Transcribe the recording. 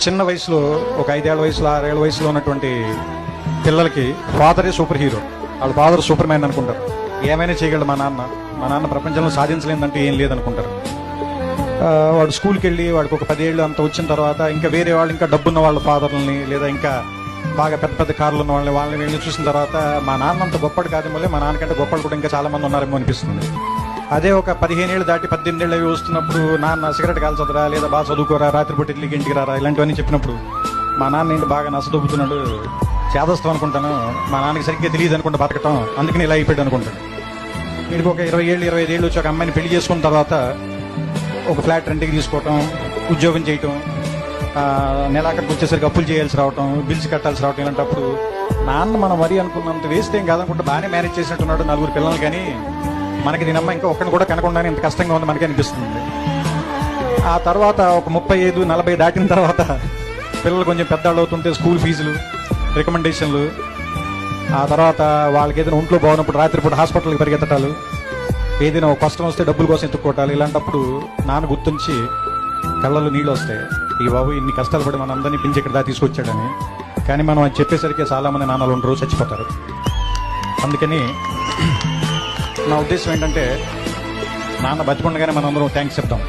చిన్న వయసులో ఒక 5 ఏళ్ల వయసులో 6 ఏళ్ల వయసులో ఉన్నటువంటి పిల్లలకి ఫాదరే సూపర్ హీరో. వాళ్ళ ఫాదర్ సూపర్ మ్యాన్ అనుకుంటారు. ఏమైనా చేయగలడు మా నాన్న ప్రపంచంలో సాధించలేదంటే ఏం లేదనుకుంటారు. వాడు స్కూల్కి వెళ్ళి వాడికి ఒక 10 ఏళ్ళు అంత వచ్చిన తర్వాత ఇంకా వేరే వాళ్ళు ఇంకా డబ్బున్న వాళ్ళ ఫాదర్లని లేదా ఇంకా బాగా పెద్ద పెద్ద కార్లు ఉన్న వాళ్ళని వెళ్ళి చూసిన తర్వాత మా నాన్న అంత గొప్పడు కాదు, మళ్ళీ మా నాన్నకంటే గొప్పలు కూడా ఇంకా చాలా మంది ఉన్నారేమో అనిపిస్తుంది. అదే ఒక 15 ఏళ్ళు దాటి 18 ఏళ్ళు అవి వస్తున్నప్పుడు నాన్న సిగరెట్ కాల్చదురా లేదా బాగా చదువుకోరా, రాత్రిపూట ఇడ్లీకి ఇంటికి రారా ఇలాంటివన్నీ చెప్పినప్పుడు మా నాన్న ఏంటి బాగా నచ్చదొబ్బుతున్నాడు, చేదస్తాం అనుకుంటాను, మా నాన్నకి సరిగ్గా తెలియదు అనుకుంటా బతకటం, అందుకని ఇలా అయిపోయాడు అనుకుంటాను. వీడికి ఒక 20 ఏళ్ళు 25 ఏళ్ళు వచ్చి ఒక అమ్మాయిని పెళ్లి చేసుకున్న తర్వాత ఒక ఫ్లాట్ రెంట్కి తీసుకోవటం, ఉద్యోగం చేయటం, నెలాఖరికి వచ్చేసరికి అప్పులు చేయాల్సి రావటం, బిల్స్ కట్టాల్సి రావటం. ఇలాంటప్పుడు నాన్న మనం మరీ అనుకున్నంత వేస్ట్ ఏం కాదనుకుంటే బాగానే మేనేజ్ చేసినట్టున్నాడు 4 పిల్లలు, కానీ మనకి దీనమ్మ ఇంకా ఒక్కడిని కూడా కనకుండానే ఇంత కష్టంగా ఉంది మనకి అనిపిస్తుంది. ఆ తర్వాత ఒక 35-40 దాటిన తర్వాత పిల్లలు కొంచెం పెద్దవాళ్ళు అవుతుంటే స్కూల్ ఫీజులు, రికమెండేషన్లు, ఆ తర్వాత వాళ్ళకి ఏదైనా ఒంట్లో బాగున్నప్పుడు రాత్రిపూట హాస్పిటల్కి పరిగెత్తటాలు, ఏదైనా ఒక కష్టం వస్తే డబ్బుల కోసం ఎత్తుక్కోవటాలు. ఇలాంటప్పుడు నాన్న గుర్తుంచి కళ్ళలో నీళ్ళు వస్తాయి, ఈ బాబు ఇన్ని కష్టాలు పడి మన అందరినీ పిలిచి ఇక్కడ దాకా తీసుకొచ్చాడని. కానీ మనం అది చెప్పేసరికి చాలామంది నాన్నలు ఉండరు, చచ్చిపోతారు. అందుకని నా ఉద్దేశం ఏంటంటే నాన్న బతికుండగానే మనం అందరం థ్యాంక్స్ చెప్తాం.